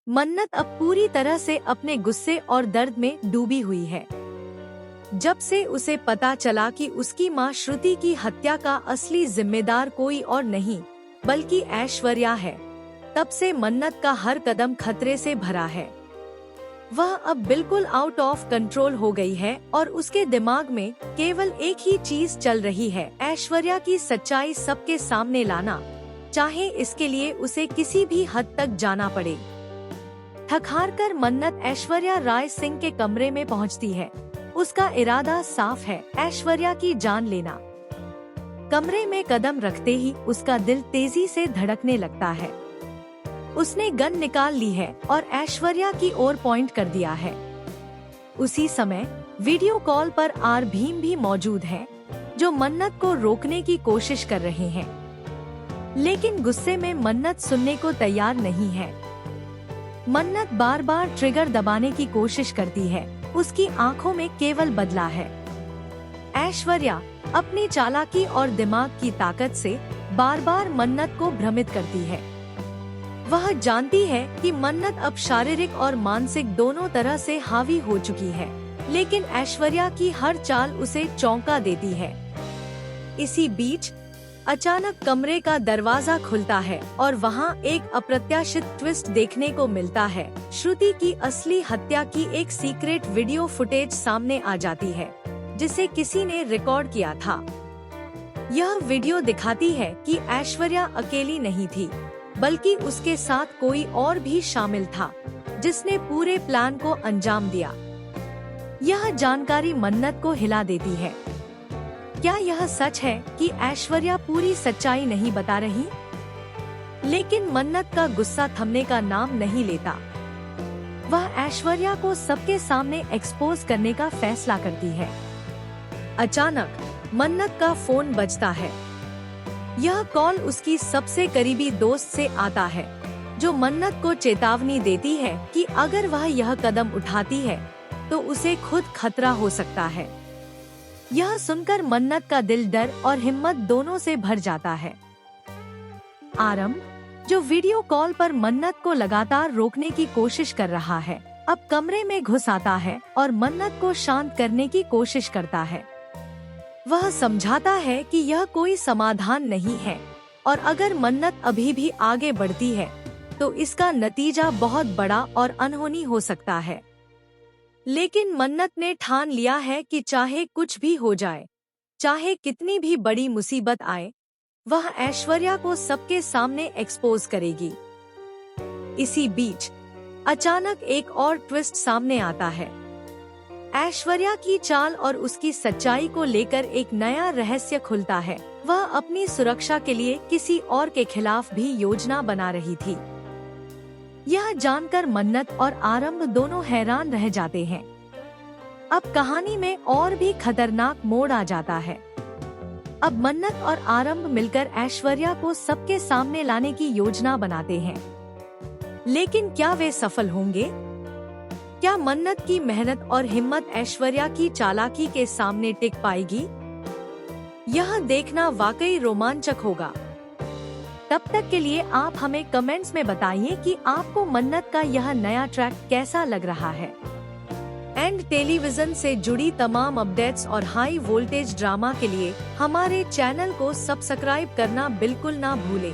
मन्नत अब पूरी तरह से अपने गुस्से और दर्द में डूबी हुई है। जब से उसे पता चला कि उसकी मां श्रुति की हत्या का असली जिम्मेदार कोई और नहीं बल्कि ऐश्वर्या है, तब से मन्नत का हर कदम खतरे से भरा है। वह अब बिल्कुल आउट ऑफ कंट्रोल हो गई है और उसके दिमाग में केवल एक ही चीज चल रही है, ऐश्वर्या की सच्चाई सबके सामने लाना, चाहे इसके लिए उसे किसी भी हद तक जाना पड़े। थक हार कर मन्नत ऐश्वर्या राय सिंह के कमरे में पहुंचती है। उसका इरादा साफ है, ऐश्वर्या की जान लेना। कमरे में कदम रखते ही उसका दिल तेजी से धड़कने लगता है। उसने गन निकाल ली है और ऐश्वर्या की ओर पॉइंट कर दिया है। उसी समय वीडियो कॉल पर आर भीम भी मौजूद हैं, जो मन्नत को रोकने की कोशिश कर रहे हैं। लेकिन गुस्से में मन्नत सुनने को तैयार नहीं है। मन्नत बार बार ट्रिगर दबाने की कोशिश करती है, उसकी आंखों में केवल बदला है। ऐश्वर्या अपनी चालाकी और दिमाग की ताकत से बार बार मन्नत को भ्रमित करती है। वह जानती है कि मन्नत अब शारीरिक और मानसिक दोनों तरह से हावी हो चुकी है, लेकिन ऐश्वर्या की हर चाल उसे चौंका देती है। इसी बीच अचानक कमरे का दरवाजा खुलता है और वहाँ एक अप्रत्याशित ट्विस्ट देखने को मिलता है। श्रुति की असली हत्या की एक सीक्रेट वीडियो फुटेज सामने आ जाती है, जिसे किसी ने रिकॉर्ड किया था। यह वीडियो दिखाती है कि ऐश्वर्या अकेली नहीं थी, बल्कि उसके साथ कोई और भी शामिल था, जिसने पूरे प्लान को अंजाम दिया। यह जानकारी मन्नत को हिला देती है। क्या यह सच है कि ऐश्वर्या पूरी सच्चाई नहीं बता रही? लेकिन मन्नत का गुस्सा थमने का नाम नहीं लेता। वह ऐश्वर्या को सबके सामने एक्सपोज करने का फैसला करती है। अचानक मन्नत का फोन बजता है। यह कॉल उसकी सबसे करीबी दोस्त से आता है, जो मन्नत को चेतावनी देती है कि अगर वह यह कदम उठाती है तो उसे खुद खतरा हो सकता है। यह सुनकर मन्नत का दिल डर और हिम्मत दोनों से भर जाता है। आरंभ, जो वीडियो कॉल पर मन्नत को लगातार रोकने की कोशिश कर रहा है, अब कमरे में घुस आता है और मन्नत को शांत करने की कोशिश करता है। वह समझाता है कि यह कोई समाधान नहीं है और अगर मन्नत अभी भी आगे बढ़ती है तो इसका नतीजा बहुत बड़ा और अनहोनी हो सकता है। लेकिन मन्नत ने ठान लिया है कि चाहे कुछ भी हो जाए, चाहे कितनी भी बड़ी मुसीबत आए, वह ऐश्वर्या को सबके सामने एक्सपोज करेगी। इसी बीच अचानक एक और ट्विस्ट सामने आता है। ऐश्वर्या की चाल और उसकी सच्चाई को लेकर एक नया रहस्य खुलता है। वह अपनी सुरक्षा के लिए किसी और के खिलाफ भी योजना बना रही थी। यह जानकर मन्नत और आरंभ दोनों हैरान रह जाते हैं। अब कहानी में और भी खतरनाक मोड़ आ जाता है। अब मन्नत और आरंभ मिलकर ऐश्वर्या को सबके सामने लाने की योजना बनाते हैं। लेकिन क्या वे सफल होंगे? क्या मन्नत की मेहनत और हिम्मत ऐश्वर्या की चालाकी के सामने टिक पाएगी? यह देखना वाकई रोमांचक होगा। तब तक के लिए आप हमें कमेंट्स में बताइए कि आपको मन्नत का यह नया ट्रैक कैसा लग रहा है। एंड टेलीविजन से जुड़ी तमाम अपडेट्स और हाई वोल्टेज ड्रामा के लिए हमारे चैनल को सब्सक्राइब करना बिल्कुल ना भूलें।